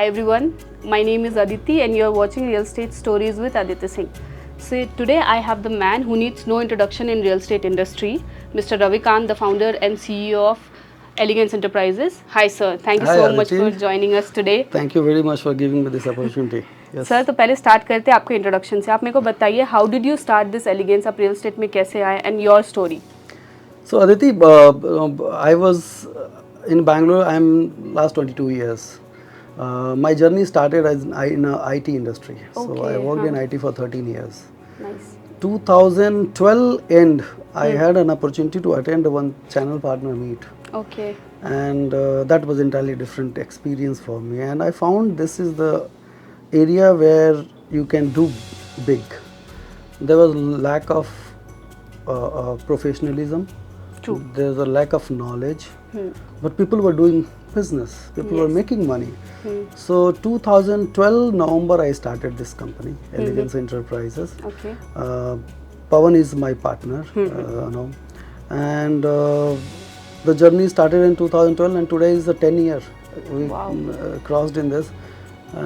Hi everyone, my name is Aditi and you are watching Real Estate Stories with Aditi Singh. So today I have the man who needs no introduction in real estate industry, Mr. Ravikant, the founder and CEO of Elegance Enterprises. Hi sir, thank you Hi so much Aditi. for joining us today. Thank you very much for giving me this opportunity. Yes. Sir तो पहले start करते हैं आपके introduction से. आप मेरे को बताइए how did you start this elegance, आप रियल एस्टेट में कैसे आए and your story. So Aditi, I was in Bangalore. I'm last 22 years. My journey started as in IT industry. So I worked in IT for 13 years. Nice. 2012 end, I had an opportunity to attend one channel partner meet. Okay. And that was entirely different experience for me. And I found this is the area where you can do big. There was lack of professionalism. True. There's a lack of knowledge, but people were doing business. People were making money. So 2012 November I started this company, Elegance Enterprises. Okay. Pawan is my partner, and the journey started in 2012, and today is the 10 year we crossed in this,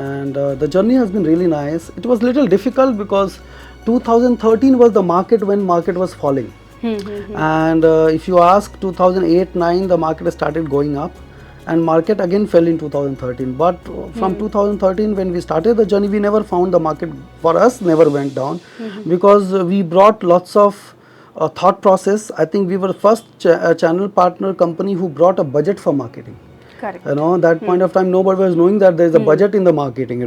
and the journey has been really nice. It was little difficult because 2013 was the market when market was falling. And if you ask 2008-9, the market started going up, and market again fell in 2013. But from 2013, when we started the journey, we never found the market for us never went down, because we brought lots of thought process. I think we were the first channel partner company who brought a budget for marketing. Correct. That point of time nobody was knowing that there is a budget in the marketing,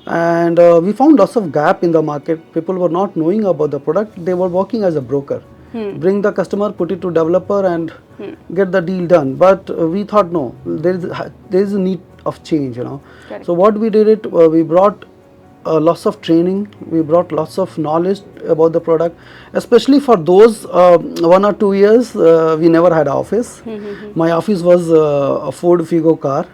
and we found lots of gap in the market. People were not knowing about the product. They were working as a broker. Bring the customer, put it to developer and get the deal done. But we thought no, there is a need of change, Correct. So what we did we brought lots of training, we brought lots of knowledge about the product, especially for those 1 or 2 years we never had office. My office was a Ford Figo car.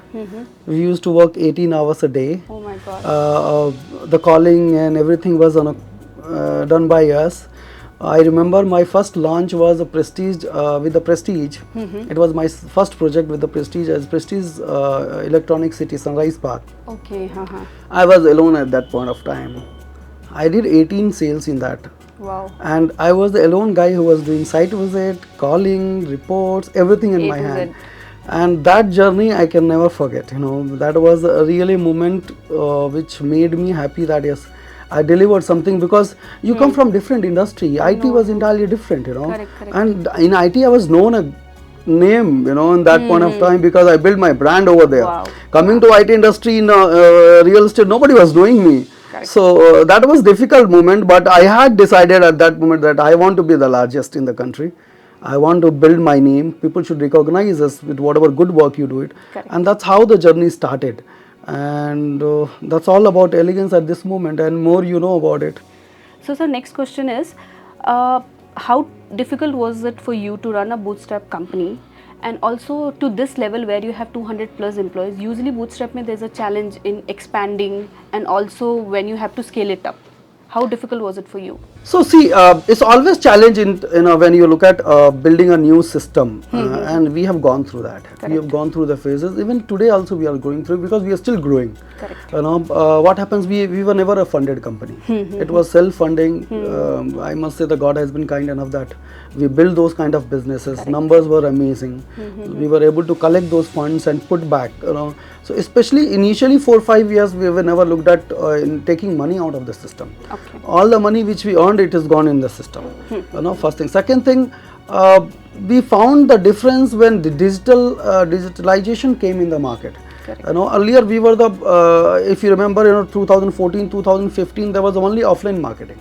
We used to work 18 hours a day. Oh my God. The calling and everything was done by us. I remember my first launch was a Prestige with the Prestige. It was my first project with the Prestige as Prestige Electronic City Sunrise Park. Okay. I was alone at that point of time. I did 18 sales in that. Wow. And I was the alone guy who was doing site visit, calling, reports, everything in my hand. And that journey I can never forget. That was a really moment which made me happy that yes, I delivered something, because you come from different industry. IT was entirely different, Correct. And in IT I was known a name, in that point of time, because I built my brand over there. Wow. Coming to IT industry in real estate, nobody was knowing me. Correct. So that was difficult moment, but I had decided at that moment that I want to be the largest in the country. I want to build my name. People should recognize us with whatever good work you do it. Correct. And that's how the journey started. And that's all about Elegance at this moment, and more you know about it. So sir, next question is, how difficult was it for you to run a bootstrap company, and also to this level where you have 200 plus employees? Usually bootstrap mein there's a challenge in expanding, and also when you have to scale it up. How difficult was it for you? So see, it's always challenge in when you look at building a new system, and we have gone through that. Correct. We have gone through the phases. Even today also we are going through, because we are still growing. Correct. What happens? We were never a funded company. It was self-funding. I must say that God has been kind enough that we built those kind of businesses. Correct. Numbers were amazing. We were able to collect those funds and put back. So especially initially 4 or 5 years we were never looked at in taking money out of the system. Okay. All the money which we earned, it is gone in the system. First thing. Second thing, we found the difference when the digitalization came in the market. Correct. Earlier we were the, if you remember, 2014, 2015, there was only offline marketing.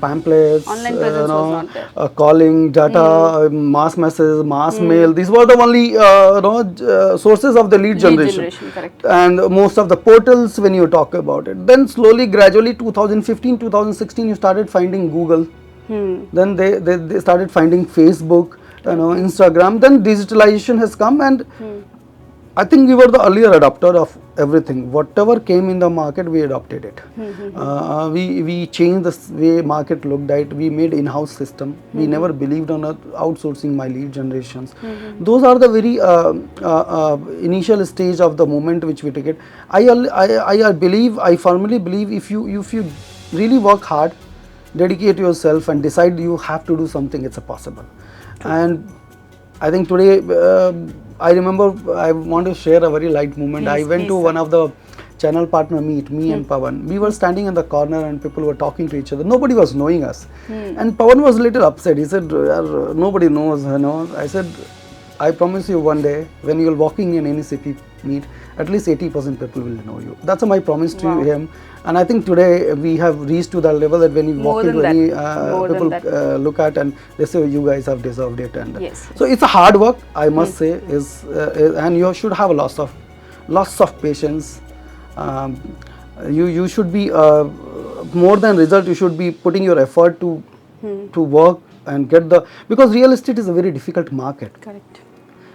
Pamphlets, Online presence was not there. calling, data, mass messages, mass mail. These were the only sources of the lead generation. Correct. And most of the portals when you talk about it. Then slowly, gradually, 2015, 2016, you started finding Google. Then they started finding Facebook, Instagram. Then digitalization has come, and I think we were the earlier adopter of everything. Whatever came in the market, we adopted it. We changed the way market looked at. We made in-house system. We never believed on outsourcing my lead generations. Those are the very initial stage of the moment which we take it. I firmly believe if you really work hard, dedicate yourself and decide you have to do something, it's possible. And I think today, I remember, I want to share a very light moment. I went to one of the channel partner meet, me and Pawan. We were standing in the corner and people were talking to each other. Nobody was knowing us. And Pawan was a little upset. He said, nobody knows, you know. I said, I promise you one day, when you're walking in any city meet, at least 80% people will know you. That's my promise to him. And I think today we have reached to that level that when you walk into any people look at and they say, you guys have deserved it. And so it's a hard work, I must say, and you should have lots of patience. You should be more than result. You should be putting your effort to work and get because real estate is a very difficult market. Correct.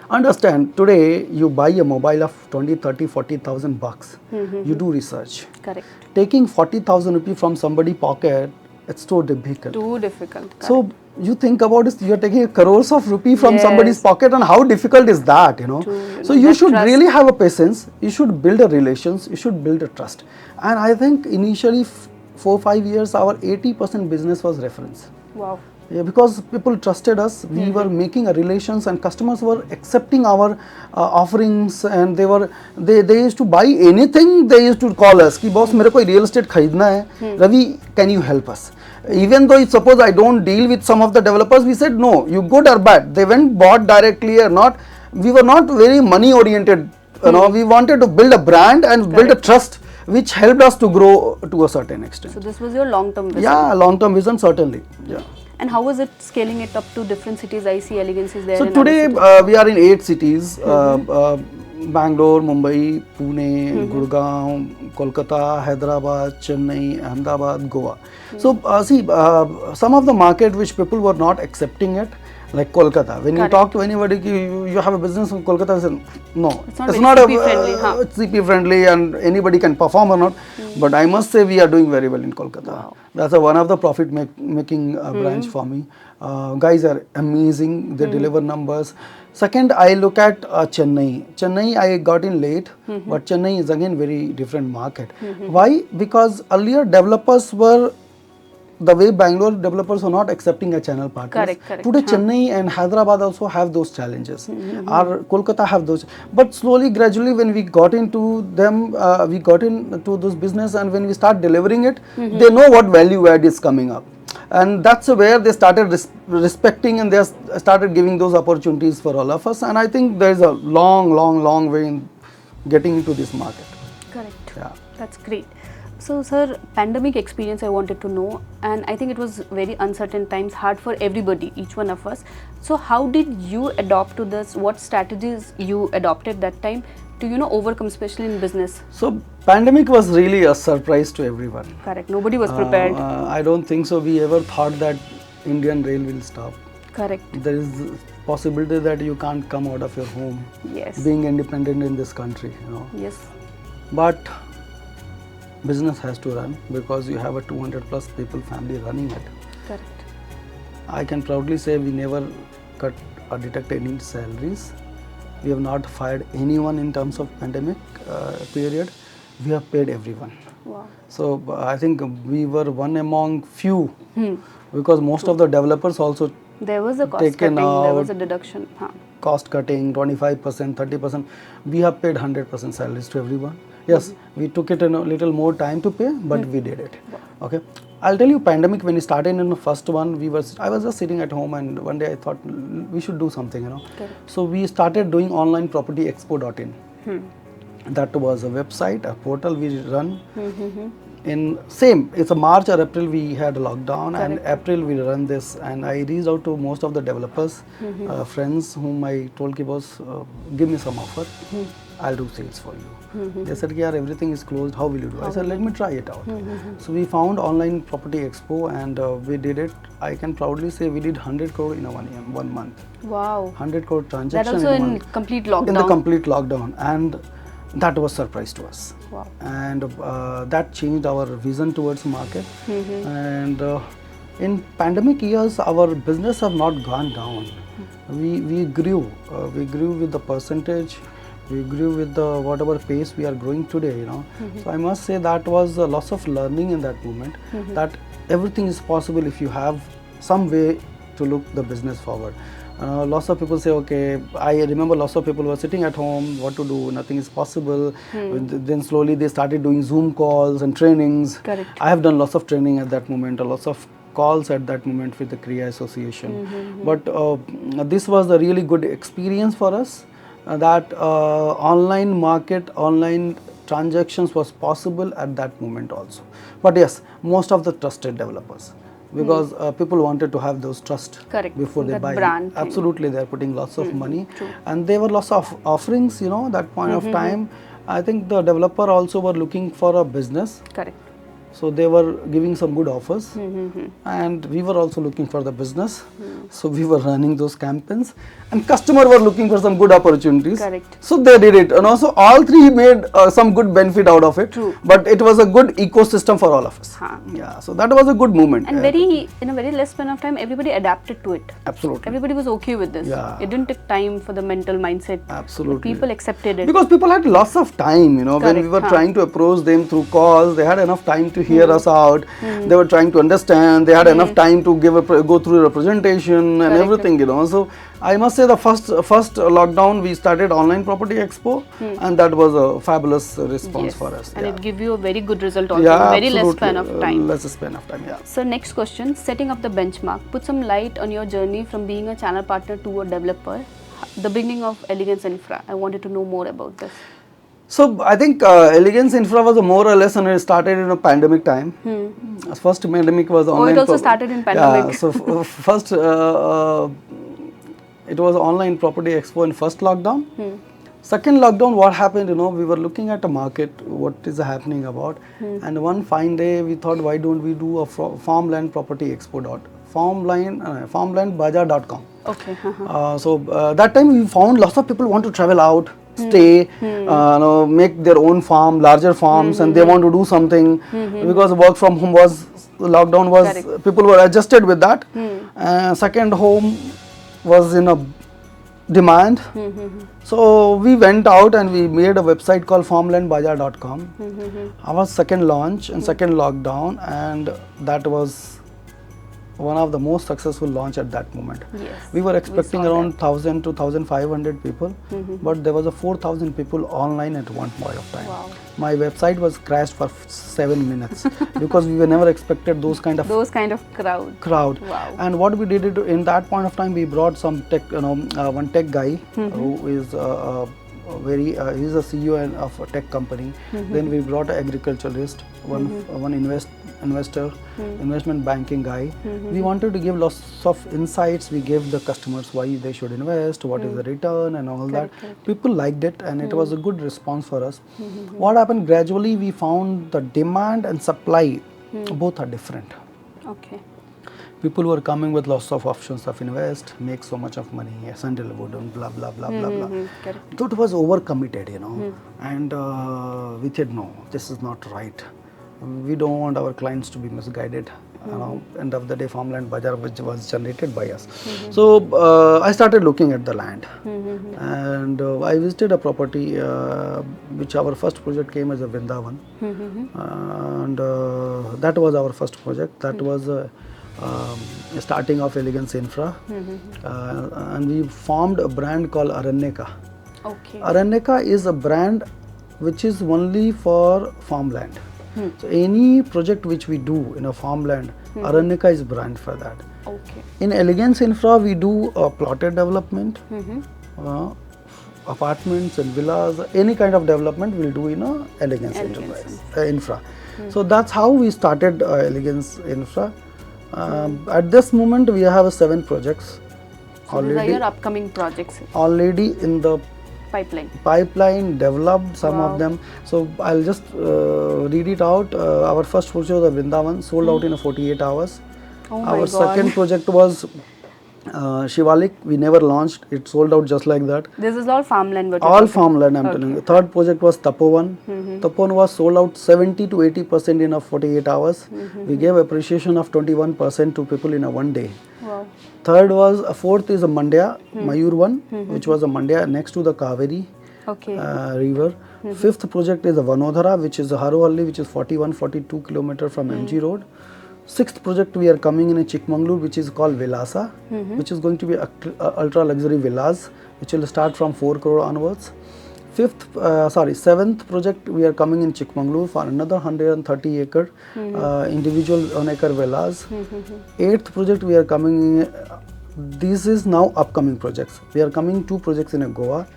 Understand, today you buy a mobile of 20, 30, 40,000 bucks. You do research. Correct. Taking 40,000 rupees from somebody's pocket, it's so difficult. Too difficult. Correct. So you think about it, you're taking crores of rupees from somebody's pocket, and how difficult is that, you know? So you should really have a patience. You should build a relations. You should build a trust. And I think initially 4-5 years, our 80% business was reference. Wow. Yeah, because people trusted us, we were making a relations, and customers were accepting our offerings, and they used to buy anything. They used to call us कि boss मेरे को real estate खरीदना है, Ravi, can you help us? Even though suppose I don't deal with some of the developers, we said no, you good or bad. They went bought directly or not. We were not very money oriented. You know, we wanted to build a brand and build a trust, which helped us to grow to a certain extent. So this was your long-term vision. Yeah, long-term vision certainly. Yeah. And how was it scaling it up to different cities? I see Elegance is there. So today we are in 8 cities, Bangalore, Mumbai, Pune, Gurgaon, Kolkata, Hyderabad, Chennai, Ahmedabad, Goa. So see, some of the market which people were not accepting it, like Kolkata. When you talk to anybody, you have a business in Kolkata, say, no, it's not CP friendly, it's CP friendly and anybody can perform or not. But I must say we are doing very well in Kolkata. Wow. That's one of the profit making branch for me. Guys are amazing. They deliver numbers. Second, I look at Chennai. Chennai, I got in late, but Chennai is again very different market. Why? Because earlier developers were, the way Bangalore developers are not accepting a channel partners. Correct. Today Chennai and Hyderabad also have those challenges. Our Kolkata have those. But slowly, gradually, when we got into them, we got into this business, and when we start delivering it, they know what value add is coming up. And that's where they started respecting, and they started giving those opportunities for all of us. And I think there is a long way in getting into this market. Correct. Yeah. That's great. So, sir, pandemic experience I wanted to know, and I think it was very uncertain times, hard for everybody, each one of us. So, how did you adopt to this? What strategies you adopted that time to, overcome, especially in business? So, pandemic was really a surprise to everyone. Correct. Nobody was prepared. I don't think so. We ever thought that Indian Rail will stop. Correct. There is possibility that you can't come out of your home. Yes. Being independent in this country, Yes. But business has to run because you have a 200 plus people family running it. Correct. I can proudly say we never cut or deduct any salaries. We have not fired anyone in terms of pandemic period. We have paid everyone. Wow. So I think we were one among few because most of the developers also there was a cost cutting, there was a deduction. Cost cutting, 25%, 30%. We have paid 100% salaries to everyone. Yes, we took it in a little more time to pay, but we did it. Okay, I'll tell you, pandemic when it started in the first one, I was just sitting at home, and one day I thought we should do something, Okay. So we started doing online property expo.in. That was a website, a portal we run. In it's a March or April we had a lockdown. Correct. And April we run this, and I reached out to most of the developers, friends whom I told boss, give me some offer. I'll do sales for you. They said, yeah, everything is closed, how will you do? I said, let me try it out. So we found online property expo and we did it. I can proudly say we did 100 crore in a 1 month. Wow. 100 crore transaction That also in a in month. complete lockdown. In the complete lockdown, and that was surprise to us. Wow. And that changed our vision towards market. And in pandemic years, our business have not gone down. We grew with the percentage. We grew with the whatever pace we are growing today, you know. So I must say that was a lots of learning in that moment, that everything is possible if you have some way to look the business forward. Lots of people say, okay, I remember lots of people were sitting at home, what to do, nothing is possible. Then slowly they started doing Zoom calls and trainings. Correct. I have done lots of training at that moment, lots of calls at that moment with the Kriya Association. But this was a really good experience for us, that online market, online transactions was possible at that moment also. But yes, most of the trusted developers, because people wanted to have those trust. Correct. Before they That buy. brand thing. Absolutely, they are putting lots of money. True. And there were lots of offerings, you know, that point of time. I think the developer also were looking for a business. Correct. So they were giving some good offers, and we were also looking for the business. So we were running those campaigns, and customer were looking for some good opportunities. Correct. So they did it, and also all three made some good benefit out of it. True. But it was a good ecosystem for all of us. Huh. Yeah. So that was a good moment. And in a very less span of time, everybody adapted to it. Absolutely. Everybody was okay with this. Yeah. It didn't take time for the mental mindset. Absolutely. People accepted it. Because people had lots of time, you know, when we Correct, were trying to approach them through calls, they had enough time to hear us out. They were trying to understand. They had enough time to go through a presentation and everything, you know. So I must say the first lockdown we started online property expo, and that was a fabulous response for us. And yeah. it gave you a very good result also Yeah, in very less absolutely. span of time. Less span of time, yeah. So next question, setting up the benchmark. Put some light on your journey from being a channel partner to a developer. The beginning of Elegance Infra. I wanted to know more about this. So I think Elegance Infra was a more or less, and it started in a pandemic time. First pandemic was online. it also started in pandemic. Yeah, so first it was online property expo in first lockdown. Second lockdown, what happened, you know, we were looking at a market, what is happening about, and one fine day we thought, why don't we do a farmland property expo farmlandbazaar.com. Okay. So that time we found lots of people want to travel out, stay, make their own farm, larger farms, and they want to do something, because work from home was, lockdown was, Correct. people were adjusted with that. Second home was in a demand. So we went out and we made a website called farmlandbazaar.com. Our second launch and second lockdown, and that was one of the most successful launch at that moment. Yes, we were expecting saw around that. 1,000 to 1,500 people, but there was a 4,000 people online at one point of time. Wow. My website was crashed for 7 minutes because we were never expected those kind of crowd. Wow. And what we did in that point of time, we brought some tech, one tech guy who is he's a CEO of a tech company. Then we brought an agriculturalist, one investor, investment banking guy. We wanted to give lots of insights. We gave the customers why they should invest, what is the return, and all that. People liked it, and it was a good response for us. What happened gradually, we found the demand and supply both are different. Okay. People were coming with lots of options of invest, make so much of money, sandalwood and blah blah blah blah blah. So it was overcommitted, you know, and we said no, this is not right. We don't want our clients to be misguided. End of the day, farmland bazaar which was generated by us. So I started looking at the land, and I visited a property which our first project came as a Vrindavan, and that was our first project. That was starting of Elegance Infra, and we formed a brand called Aranyaka. Okay. Aranyaka is a brand which is only for farmland. So any project which we do in a farmland, Aranyaka is brand for that. Okay. In Elegance Infra, we do plotted development, apartments and villas, any kind of development we'll do in a Elegance Enterprise, Infra. So that's how we started Elegance Infra. At this moment, we have 7 projects So these are your upcoming projects. already in the Pipeline. Developed some Wow. of them. So I'll just read it out. Our first project was Vrindavan, sold out in 48 hours. Oh my Our God. second project was Shivalik. We never launched. It sold out just like that. This is all farmland. What you're All talking. farmland, I'm telling you. Third project was Tapovan. Tapovan was sold out 70 to 80% in a 48 hours. We gave appreciation of 21% to people in a one day. Wow. Fourth is a Mandya, Mayur one, which was a Mandya next to the Kaveri Okay. river. Fifth project is a Vanodhara, which is a Harohalli, which is 41-42 kilometer from MG Road. Sixth project we are coming in a Chikmagalur, which is called Vilasa, which is going to be ultra luxury villas, which will start from 4 crore onwards. Seventh project we are coming in Chikmagalur for another 130 acre individual 1 acre villas. Eighth project we are coming in, this is now upcoming projects. We are coming 2 projects in a Goa.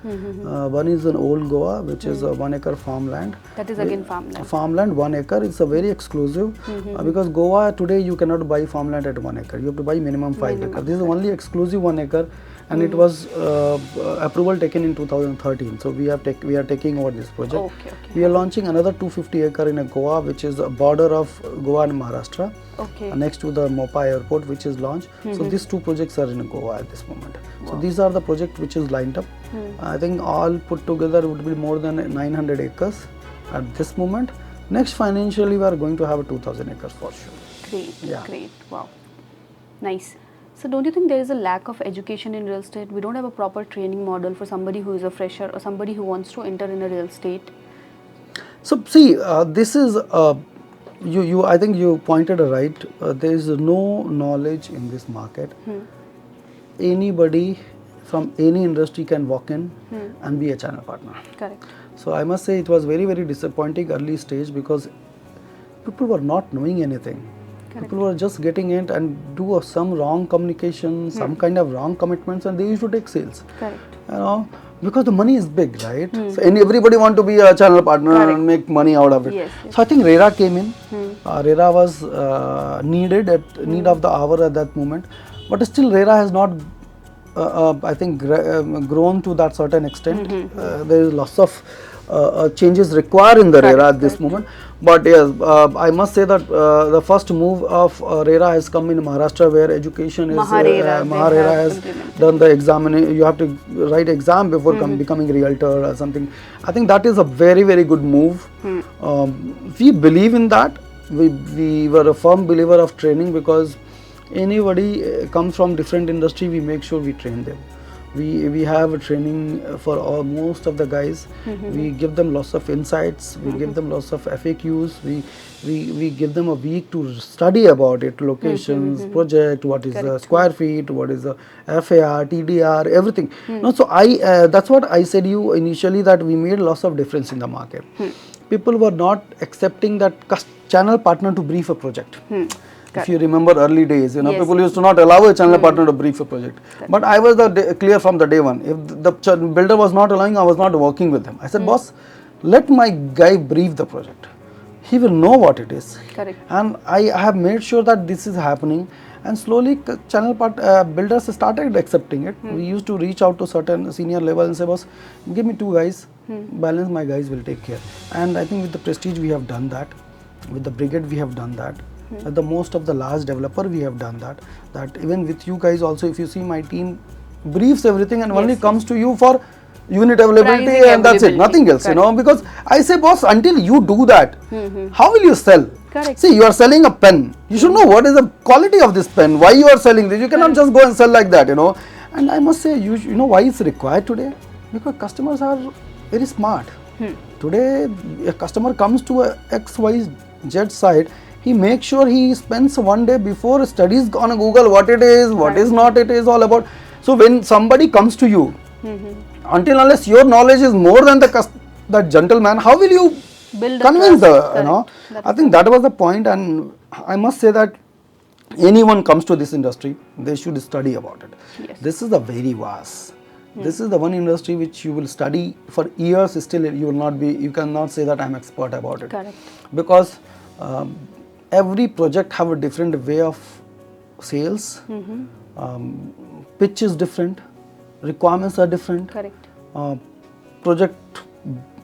One is an old Goa, which is a 1 acre farmland. That is again farmland. Farmland 1 acre. It's a very exclusive because Goa today you cannot buy farmland at 1 acre. You have to buy minimum 5 acre. This is only exclusive 1 acre, and it was approval taken in 2013. So we are taking over this project. Okay. We are launching another 250 acre in a Goa, which is a border of Goa and Maharashtra. Okay. Next to the Mopa airport, which is launched. So these 2 projects are in Goa at this moment. So these are the projects which is lined up. I think all put together would be more than 900 acres at this moment. Next financially we are going to have a 2000 acres for sure. Great. Yeah. Great. Wow. Nice. So don't you think there is a lack of education in real estate? We don't have a proper training model for somebody who is a fresher or somebody who wants to enter in a real estate. So see, this is I think you pointed right. There is no knowledge in this market. Anybody from any industry can walk in and be a channel partner. Correct. So I must say it was very, very disappointing early stage because people were not knowing anything. Correct. People were just getting it and do some wrong communication, some kind of wrong commitments, and they used to take sales. Correct. You know, because the money is big, right? So everybody want to be a channel partner and make money out of it. Yes. So I think RERA came in. RERA was need of the hour at that moment, but still RERA has not, I think, grown to that certain extent. There is lots of changes required in the RERA at this moment. But yes, I must say that the first move of RERA has come in Maharashtra, where education is Maharera has done the exam. You have to write exam before becoming realtor or something. I think that is a very, very good move. We believe in that. We were a firm believer of training, because anybody comes from different industry, we make sure we train them. We have a training for most of the guys. We give them lots of insights. We give them lots of FAQs. We give them a week to study about it, locations, project, what is the square feet, what is the FAR, TDR, everything. No, so that's what I said you initially, that we made lots of difference in the market. People were not accepting that channel partner to brief a project. If you remember early days, people used to not allow a channel partner to brief a project. But I was clear from the day one. If the builder was not allowing, I was not working with him. I said, boss, let my guy brief the project. He will know what it is. Correct. And I have made sure that this is happening. And slowly, channel builders started accepting it. We used to reach out to certain senior level and say, boss, give me 2 guys. Balance my guys will take care. And I think with the Prestige, we have done that. With the Brigade, we have done that. At the most of the large developer, we have done that. That even with you guys also, if you see, my team briefs everything and only comes to you for unit availability, pricing and that's it, nothing else. Because I say, boss, until you do that, how will you sell? Correct. See, you are selling a pen. You should know what is the quality of this pen, why you are selling this. You cannot just go and sell like that, And I must say, you know why it's required today? Because customers are very smart. Today, a customer comes to a XYZ site, he makes sure he spends one day before, studies on Google what it is, what is not, it is all about. So when somebody comes to you, until unless your knowledge is more than that gentleman, how will you convince the, I think that was the point. And I must say that anyone comes to this industry, they should study about it. Yes. This is the very vast. This is the one industry which you will study for years, still you cannot say that I am expert about it. Correct. Because every project have a different way of sales, pitch is different, requirements are different. Correct. project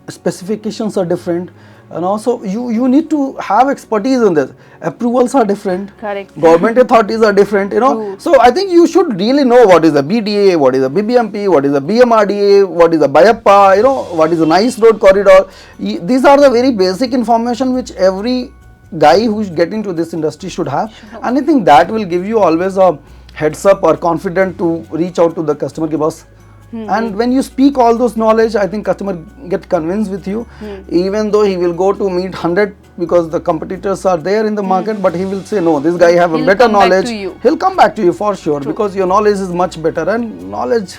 specifications are different, and also you need to have expertise in this. Approvals are different. Correct. Government authorities are different, True. So I think you should really know what is the BDA, what is the BBMP, what is the BMRDA, what is the BIAPA, what is the nice road corridor. These are the very basic information which every guy who is getting into this industry should have. And I think that will give you always a heads up or confident to reach out to the customer ki boss. And when you speak all those knowledge, I think customer get convinced with you, even though he will go to meet 100 because the competitors are there in the market, but he will say no, this guy have a He'll better come back knowledge. to you. He'll come back to you for sure. True. Because your knowledge is much better, and knowledge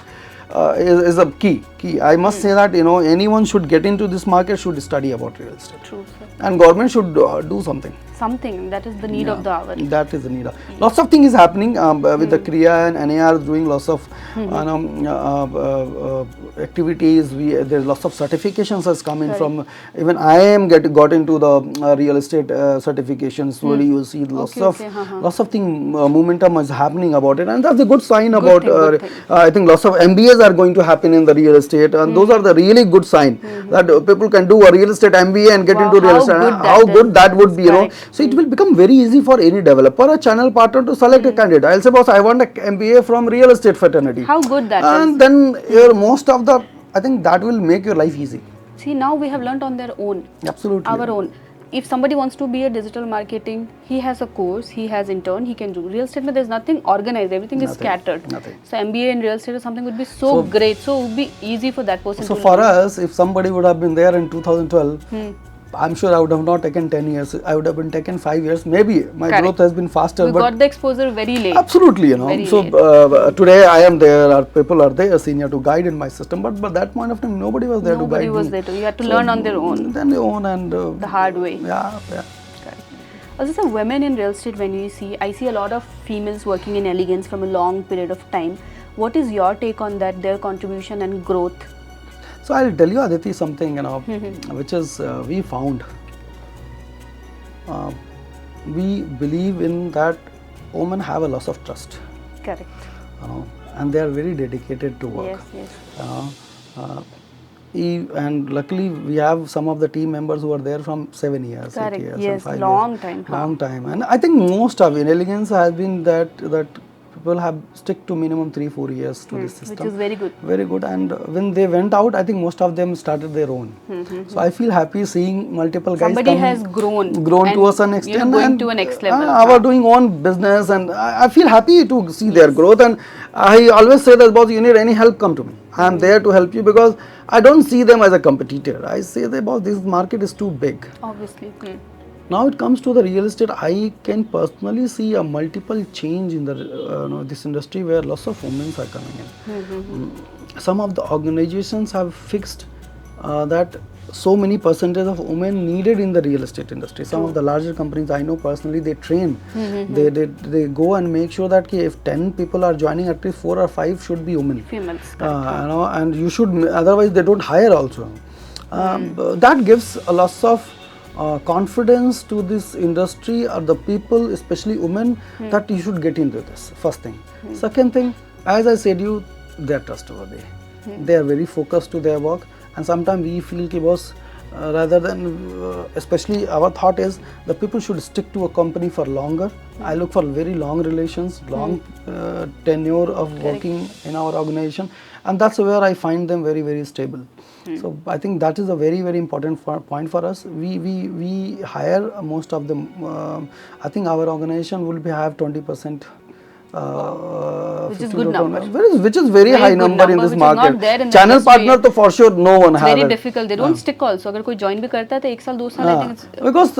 is a key. I must say that anyone should get into this market should study about real estate. True, sir. And government should do something. Something, that is the need of the hour. That is the need. Lots of things is happening with the Kriya and NAR doing lots of activities. There's lots of certifications has come in from, even I am got into the real estate certifications. Slowly you will see lots of thing momentum is happening about it, and that's a good sign about. I think lots of MBAs are going to happen in the real estate, and those are the really good sign that people can do a real estate MBA and get into real estate. How good that would be, So it will become very easy for any developer or channel partner to select a candidate. I'll say, boss, I want an MBA from real estate fraternity. How good that is. And then most of the, I think that will make your life easy. See, now we have learnt on their own. Absolutely. Our own. If somebody wants to be a digital marketing, he has a course, he has intern, he can do. Real estate, there's nothing organized, everything is scattered. Nothing. So MBA in real estate or something would be so great, so it would be easy for that person to So for learn. us, if somebody would have been there in 2012, I'm sure I would have not taken 10 years. I would have been taken 5 years. Maybe my growth has been faster. We got the exposure very late. Absolutely, So today I am there. Our people are there, senior to guide in my system. But that point of time, nobody was there to guide. Nobody was there. You had to learn on their own. Then they own and the hard way. Yeah. As a women in real estate, when you see, I see a lot of females working in Elegance from a long period of time. What is your take on that? Their contribution and growth. So I'll tell you, Aditi, something which is we found. We believe in that women have a lot of trust. Correct. And they are very dedicated to work. Yes. And luckily we have some of the team members who are there from 7 years, Correct. 8 years, yes, and 5 long years. time. Long time. And I think most of in Elegance has been that people have stick to minimum 3-4 years to this system. Which is very good. Very good. And when they went out, I think most of them started their own. So I feel happy seeing multiple guys Somebody has grown to a certain extent. You're going to a next level. Our doing own business, and I feel happy to see their growth. And I always say that, boss, you need any help, come to me. I am there to help you, because I don't see them as a competitor. I say that, boss, this market is too big. Obviously. Now it comes to the real estate, I can personally see a multiple change in the this industry where lots of women are coming in. Some of the organizations have fixed that so many percentage of women needed in the real estate industry. Some of the larger companies I know personally, they train. They go and make sure that if 10 people are joining, at least 4 or 5 should be women. Females. And you should, otherwise they don't hire also. That gives a lot of confidence to this industry, or the people, especially women, that you should get into this. First thing. Second thing, as I said you, they are trustworthy. They are very focused to their work, and sometimes we feel ki boss, rather than, especially our thought is the people should stick to a company for longer. I look for very long relations, long tenure of working in our organization, and that's where I find them very, very stable. So I think that is a very, very important point for us. We hire most of them. I think our organization will have 20%. Which is good number. Which is very high number in this market. Channel partner to for sure no one has. Very difficult. They don't stick also. अगर कोई join भी करता है तो 1 साल 2 साल I think it's because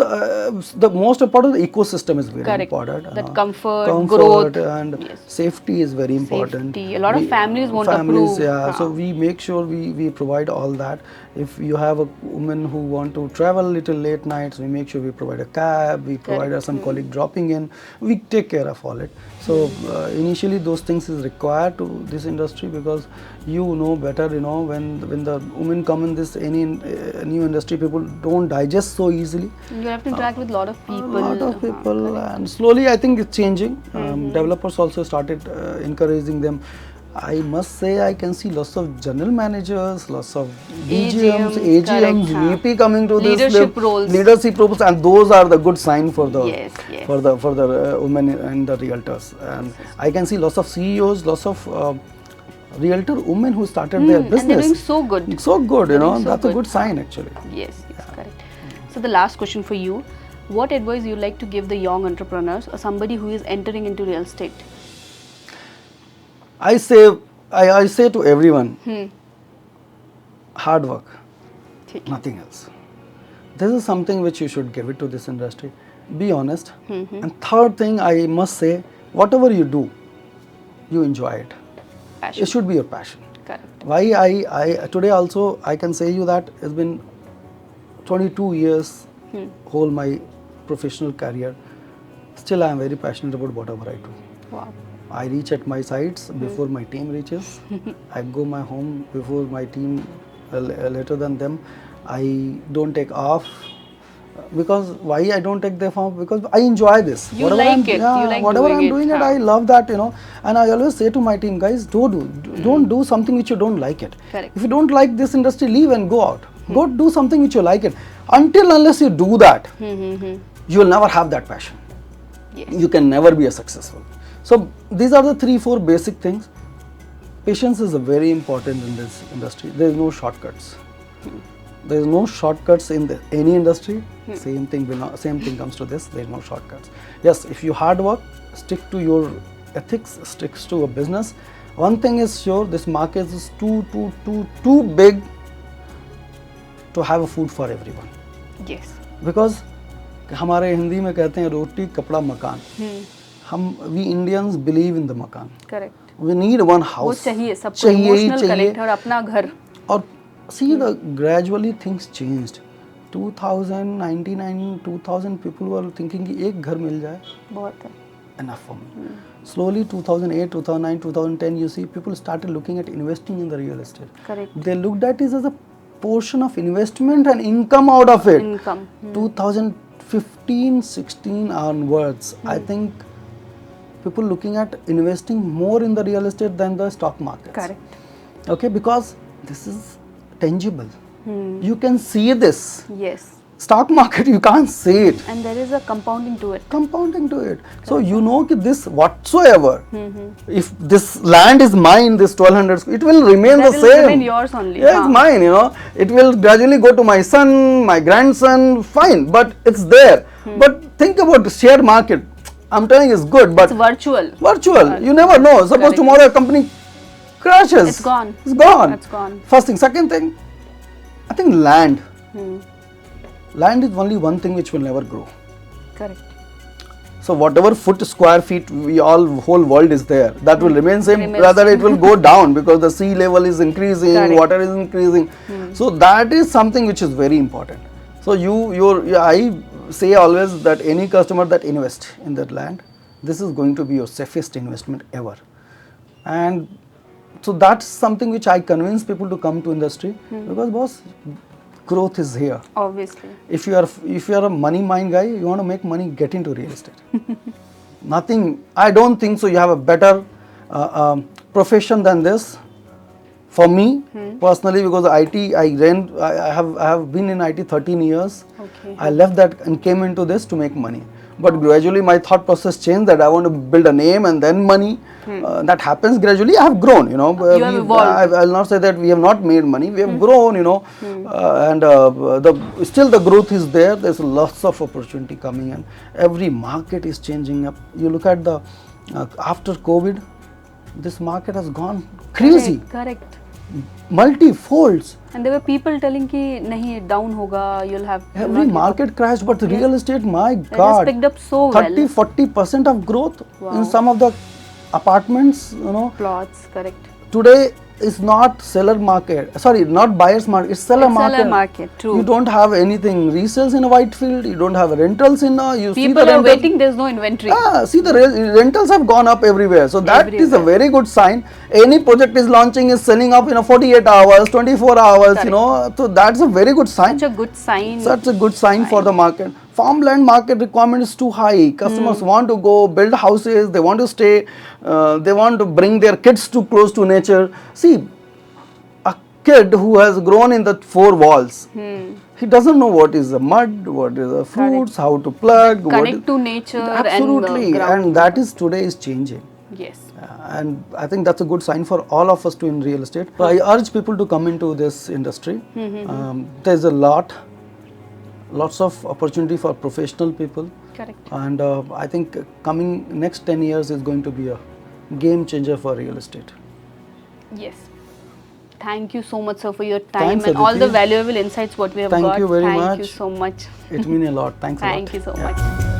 the most important ecosystem is very important. That comfort, growth, and safety is very important. Safety. A lot of families won't approve. So we make sure we provide all that. If you have a woman who want to travel little late nights, we make sure we provide a cab. We provide some colleague dropping in. We take care of all it. So initially those things is required to this industry, because you know better, when the women come in this any new industry, people don't digest so easily. You have to interact with a lot of people. And slowly I think it's changing. Developers also started encouraging them. I must say I can see lots of general managers, lots of AGMs, DGMs, AGMs, correct, VP coming to this leadership roles. leadership roles, and those are the good sign for the Yes, yes. for the women and the realtors. And I can see lots of CEOs, lots of realtor women who started their business. And they're doing so good. So good, you know, so that's good. a good sign actually. Yes, yes, correct. So the last question for you, what advice you like to give the young entrepreneurs or somebody who is entering into real estate? I say to everyone, hard work, nothing else. This is something which you should give it to this industry. Be honest. And third thing I must say, whatever you do, you enjoy it. Passion. It should be your passion. Correct. Why I today also I can say you that it's been 22 years whole my professional career. Still I am very passionate about whatever I do. Wow. I reach at my sites before my team reaches. I go my home before my team, later than them. I don't take off because why I don't take them off? Because I enjoy this. You like it. You like whatever doing I'm doing it, I love that, you know. And I always say to my team, guys, don't do something which you don't like it. Correct. If you don't like this industry, leave and go out. Go do something which you like it. Unless you do that, you will never have that passion. Yes. You can never be a successful. So these are the 3-4 basic things. Patience is very important in this industry. There is no shortcuts. There is no shortcuts in any industry. Same thing comes to this. There is no shortcuts. Yes, if you hard work, stick to your ethics, sticks to a business. One thing is sure, this market is too big to have a food for everyone. Yes. Because हमारे हिंदी में कहते हैं रोटी कपड़ा मकान. We Indians believe in the मकान. Correct. We need one house. वो चाहिए सबको emotional connect और अपना घर. और see the gradually things changed. 2099, 2000 people were thinking कि एक घर मिल जाए. बहुत है. Enough for me. Slowly 2008, 2009, 2010 you see people started looking at investing in the real estate. Correct. They looked at it as a portion of investment and income out of it. Income. 2015, 16 onwards, I think people looking at investing more in the real estate than the stock market. Correct. Okay, because this is tangible. You can see this. Yes. Stock market, you can't see it. And there is a compounding to it. Compounding to it. So you know that this whatsoever, if this land is mine, this 1200, it will remain the same. That will remain yours only. Yeah, it's mine, you know. It will gradually go to my son, my grandson, fine, but it's there. But think about the share market. I'm telling you, it's good, but it's virtual. Virtual. You never know. Suppose tomorrow a company crashes. It's gone. It's gone. It's gone. First thing. Second thing, I think land. Land is only one thing which will never grow. Correct. So whatever square feet whole world is there, that will remain same. Rather it will go down because the sea level is increasing, water is increasing. So that is something which is very important. So I say always that any customer that invest in that land, this is going to be your safest investment ever. And so that's something which I convince people to come to industry because boss, growth is here. Obviously. If you are a money mind guy, you want to make money, get into real estate. Nothing. I don't think so. You have a better profession than this. For me personally, because IT, I have been in IT 13 years. Okay. I left that and came into this to make money. But gradually my thought process changed that I want to build a name and then money. That happens gradually. I have grown, you know. You have evolved. I will not say that we have not made money. We have grown, you know. And still the growth is there. There's lots of opportunity coming in. Every market is changing up. You look at the after COVID, this market has gone crazy. Correct. Multi-folds. And there were people telling कि नहीं down होगा, you'll have every market crashed, but the real estate, my it God, has picked up so 30-40% of growth in some of the apartments, you know. Plots, correct. Today is not seller market, sorry, not buyer's market, it's seller market. Seller market, true. You don't have anything resales in a Whitefield, you don't have rentals in a, you people see the are waiting, there's no inventory. See the rentals have gone up everywhere, so that is a very good sign. Any project is launching is selling up in 48 hours, 24 hours, you know, so that's a very good sign. Such a good sign. Such a good sign for the market. farmland market requirement is too high. Customers want to go build houses, they want to stay, they want to bring their kids too close to nature. See, a kid who has grown in the four walls, he doesn't know what is the mud, what is the fruits, how to plug, Connect to nature absolutely, and ground. and that is today is changing. Yes. And I think that's a good sign for all of us to in real estate. So I urge people to come into this industry. There's lots of opportunity for professional people. Correct. And I think coming next 10 years is going to be a game changer for real estate. Yes. Thank you so much, sir, for your time Thanks, and all the Aditi. valuable insights what we have got. Thank you very much. Thank you so much. It means a lot. Thanks a lot. Thank you so Yeah. much.